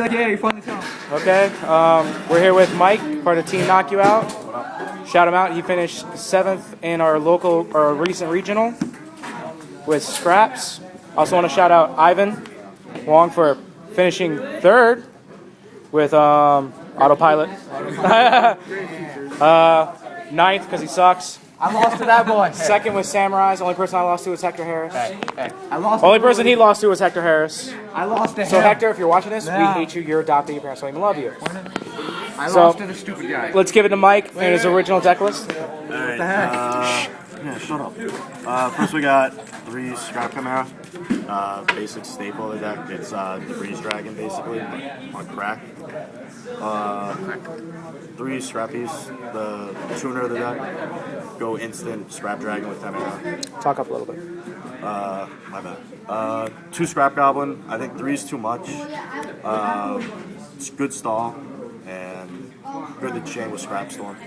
Like, yeah, you finally tell. Okay, we're here with Mike, part of Team Knock You Out. Shout him out. He finished 7th in our recent regional with scraps. Also want to shout out Ivan Wong for finishing 3rd with autopilot. 9th because he sucks. I lost to that boy. 2nd was Samurais. Only person I lost to was Hector Harris. I lost. Only person he lost to was Hector Harris. I lost to him. So Hector, if you're watching this, Yeah. we hate you. You're adopted. Your parents don't even love you. I So- lost to the stupid guy. Let's give it to Mike and his original deck list. Alright, the yeah, shut up. First we got 3 Scrap Chimera. Basic staple of the deck. It's the Breeze Dragon, basically, on crack. 3 Scrappies, the tuner of the deck. Go instant Scrap Dragon with Chimera. Talk up a little bit. My bad. 2 Scrap Goblin. I think 3 is too much. It's good stall, and good to chain with Scrap Storm.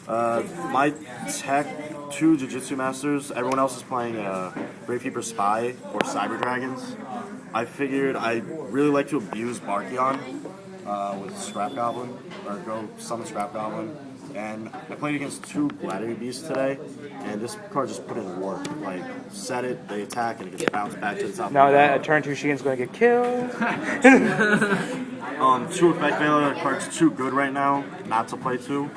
My tech, 2 Jiu-Jitsu Masters. Everyone else is playing Gravekeeper Spy or Cyber Dragons. I figured I'd really like to abuse Barkion with Scrap Goblin, or go summon Scrap Goblin. And I played against 2 Gladiator Beasts today, and this card just put in work. Like, set it, they attack, and it gets bounced back to the top. Now of the that board. a turn 2 Sheen's going to get killed. 2 Effect Veiler, the card's too good right now not to play 2.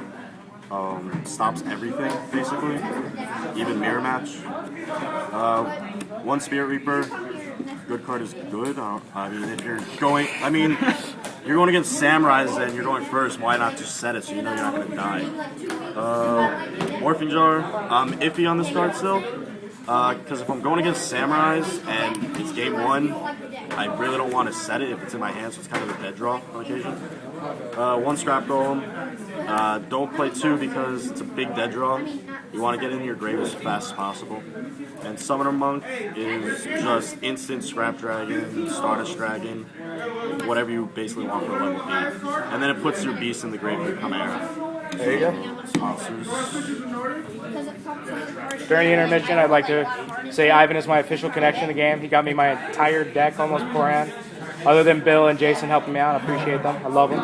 Stops everything, basically. Even Mirror Match. 1 Spirit Reaper. Good card is good. I mean, if you're going... you're going against Samurais and you're going first, why not just set it so you know you're not going to die? Morphing Jar. I'm iffy on this card still. Because if I'm going against Samurais and it's game 1, I really don't want to set it if it's in my hand, so it's kind of a dead draw on occasion. 1 Scrap Golem. Don't play 2 because it's a big dead draw. You want to get into your grave as fast as possible. And Summoner Monk is just instant Scrap Dragon, Stardust Dragon, whatever you basically want for level 8. And then it puts your beast in the grave with Chimera. There you go. Sponsors. During the intermission, I'd like to say Ivan is my official connection to the game. He got me my entire deck almost beforehand. Other than Bill and Jason helping me out, I appreciate them. I love them.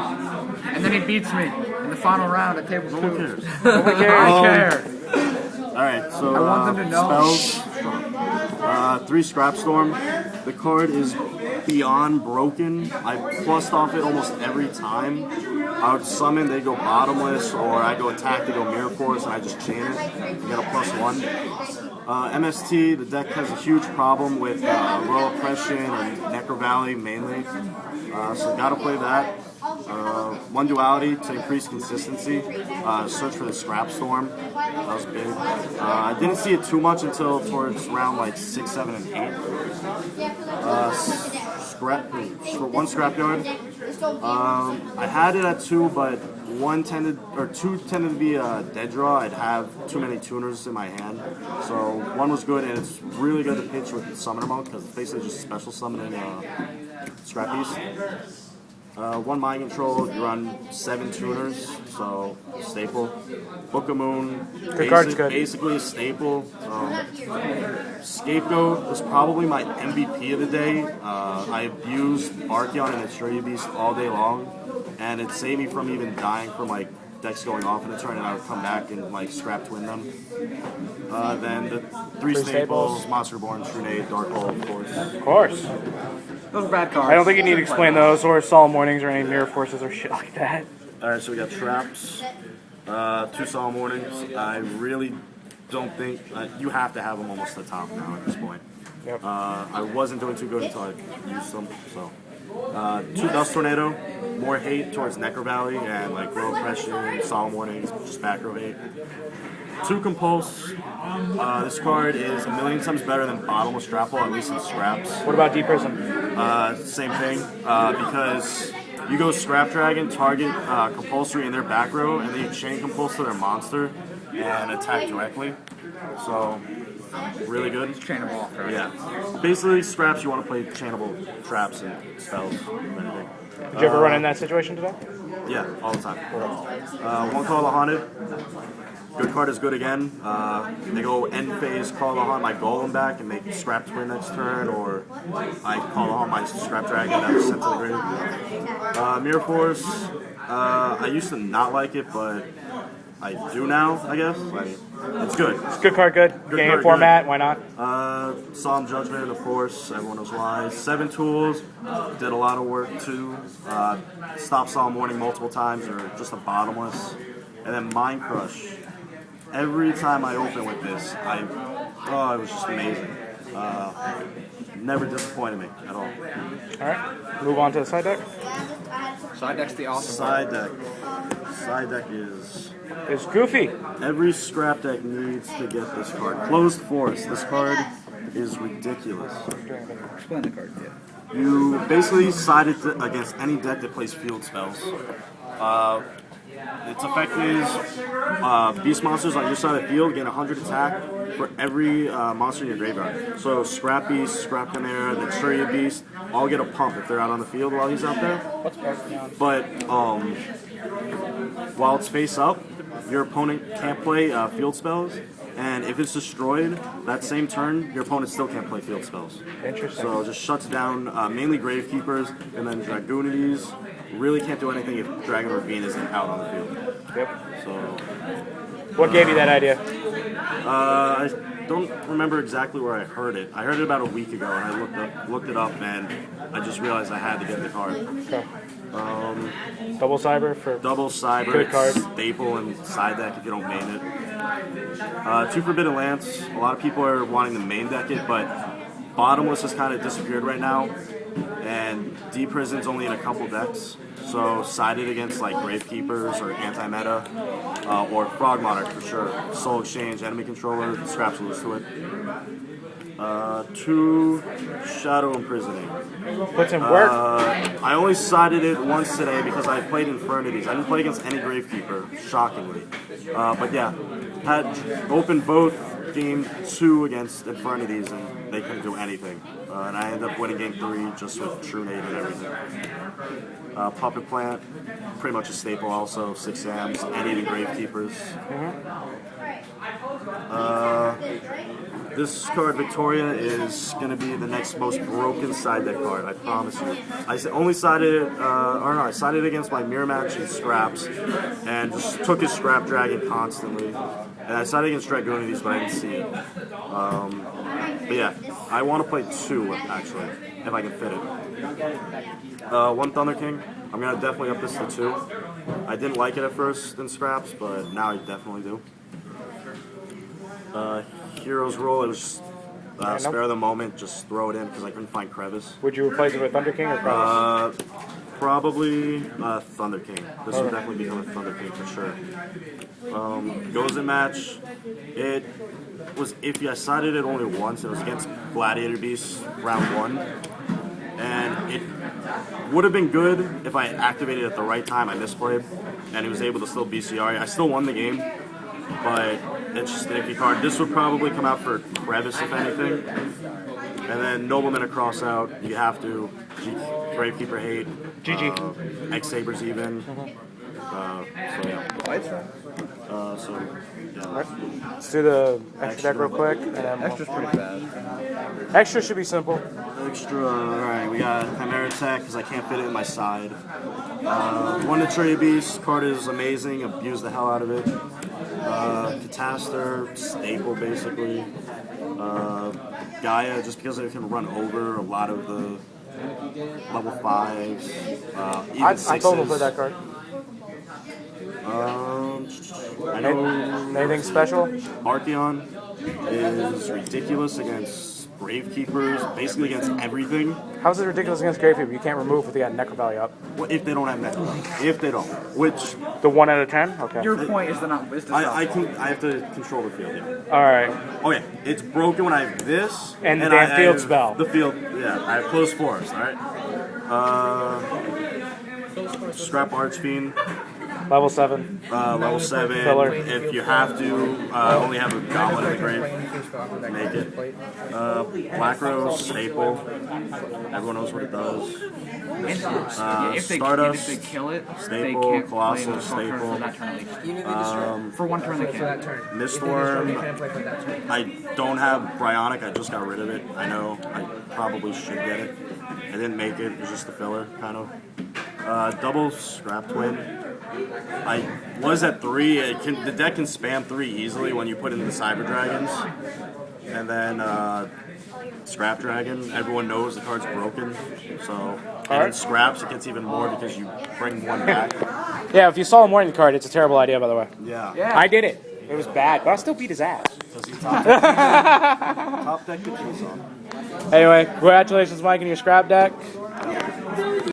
And then he beats me in the final round at table 2. No one cares. Nobody cares. I care. Alright, so I want them to know. spells. 3 Scrap Storm. The card is beyond broken. I plussed off it almost every time. I would summon, they go bottomless, or I go attack, they go Mirror Force, and I just chain it. You get a +1. MST, the deck has a huge problem with Royal Oppression and Necro Valley mainly. So gotta play that. 1 Duality to increase consistency. Search for the Scrap Storm. That was big. I didn't see it too much until towards round like 6, 7, and 8. 1 Scrapyard. I had it at 2, but 2 tended to be a dead draw. I'd have too many tuners in my hand. So 1 was good, and it's really good to pitch with Summoner Monk because it's basically just special summoning Scrappies. 1 Mind Control, you run 7 tuners, so staple. Book of Moon, card's good. basically a staple. Scapegoat was probably my MVP of the day. I abused Archeon and Etruria Beast all day long, and it saved me from even dying from like decks going off in a turn, and I would come back and like scrap twin them. Then the 3 staples, Monster Born, Trunade, Dark Hole, of course. Of course. Those are bad cards. I don't think you need to explain those, or Solemn Warnings, or any Mirror Forces, or shit like that. Alright, so we got Traps, 2 Solemn Warnings. I really don't think, you have to have them almost at the top now at this point. Yep. I wasn't doing too good until I used them, so. 2 Dust Tornado, more hate towards Necro Valley and like Royal Oppression, Solemn Warnings, just back row hate. 2 Compulse. This card is a million times better than Bottomless Strapple, at least in scraps. What about Deep Prism? Same thing, because you go Scrap Dragon, target Compulsory in their back row, and then you chain Compulse to their monster and attack directly. So, really good. It's chainable off, right? Yeah. Basically, scraps, you want to play chainable traps and spells. If anything. Did you ever run in that situation today? Yeah, all the time. 1 Call of the Haunted. Good card is good again. They go end phase, call on my golem back and make scrap twin next turn, or I call on my scrap dragon that was sent to the grave. Mirror Force, I used to not like it, but I do now, I guess. It's good. It's a good card, good. Game card, format, good. why not? Solemn Judgment, of course, everyone knows why. 7 tools, did a lot of work too. Stopped Solemn Warning multiple times, or just a bottomless. And then Mind Crush. Every time I open with this, it was just amazing. Never disappointed me at all. Alright, move on to the side deck. Side deck's the awesome Side deck. Side deck is... It's goofy. Every scrap deck needs to get this card. Closed Forest. This card is ridiculous. Explain the card, yeah. You basically side it against any deck that plays field spells. Its effect is beast monsters on your side of the field gain 100 attack for every monster in your graveyard. So Scrap Beast, Scrap Chimera, the Tree Beast all get a pump if they're out on the field while he's out there. But while it's face up, your opponent can't play field spells, and if it's destroyed that same turn, your opponent still can't play field spells. Interesting. So it just shuts down mainly Gravekeepers and then Dragoonities. Really can't do anything if Dragon Ravine isn't out on the field. Yep. So What gave you that idea? I don't remember exactly where I heard it. I heard it about a week ago, and I looked it up, and I just realized I had to get the card. Okay. Double Cyber for Double Cyber, good card. staple and side deck if you don't main it. 2 Forbidden Lance. A lot of people are wanting to main deck it, but Bottomless has kind of disappeared right now, and Deep Prison's only in a couple decks. So sided against like Gravekeepers or Anti-Meta, or Frog Monarch for sure. Soul Exchange, Enemy Controller, Scraps will lose to it. 2 Shadow Imprisoning. Put some work. I only sided it once today because I played Infernities. I didn't play against any Gravekeeper, shockingly. But yeah, had opened both game 2 against Infernities and they couldn't do anything. And I ended up winning game 3 just with True Nade and everything. Puppet Plant, pretty much a staple also, 6 Sams, and even Gravekeepers. This card, Victoria, is going to be the next most broken side deck card, I promise you. I only sided it, I sided it against my Mirror Match and Scraps, and just took his Scrap Dragon constantly. And I sided against Dragoonities, but I didn't see it. But yeah, I want to play 2, actually, if I can fit it. 1 Thunder King, I'm going to definitely up this to 2. I didn't like it at first in Scraps, but now I definitely do. Hero's Roll, it was spare the moment, just throw it in because I couldn't find Crevice. Would you replace it with Thunder King or Crevice? Probably Thunder King. This will definitely become a Thunder King for sure. Goes in match. It was iffy. I sided it only once. It was against Gladiator Beast round 1. And it would have been good if I activated it at the right time. I misplayed, and he was able to still BCR. I still won the game, but it's just an iffy card. This would probably come out for Crevice, if anything. And then Nobleman across out. You have to. Gravekeeper hate. GG. X Sabers even. So yeah. Let's do the extra deck real quick. And then Extra's pretty fast. extra should be simple. Extra, alright, we got Chimera Attack because I can't fit it in my side. 1 to Tree Beast, card is amazing, abuse the hell out of it. Cataster, staple basically. Gaia, just because it can run over a lot of the level 5s. Even I 6s. told him to play that card. I know Anything special? Archeon is ridiculous against Gravekeepers, basically against everything. How's it ridiculous against Gravekeeper? You can't remove if they got Necro Valley up. Well, if they don't have Necro. If they don't. Which The 1 out of 10? Okay. Your point is not. Is to I have to control the field, yeah. Alright. Oh yeah, it's broken when I have this And the damn I field have spell. The field, yeah. I have Closed Forest, alright? Scrap Archfiend, Level 7. level 7. Filler. If you have to, only have a Goblin in the grave, make it. Black Rose, staple. Everyone knows what it does. If they Stardust, kill it, they staple, can't Colossal, play for staple. that turn at least. For 1 turn they can. Miststorm, I don't have Bryonic, I just got rid of it. I know, I probably should get it. I didn't make it, it was just a filler, kind of. Double scrap twin. I was at 3. The deck can spam 3 easily when you put in the Cyber Dragons. And then Scrap Dragon, everyone knows the card's broken. So, and then Scraps, it gets even more because you bring one back. Yeah, if you saw him wearing the card, it's a terrible idea, by the way. Yeah. I did it. It was bad, but I'll still beat his ass. Does he top deck the keys on? Anyway, congratulations, Mike, on your scrap deck.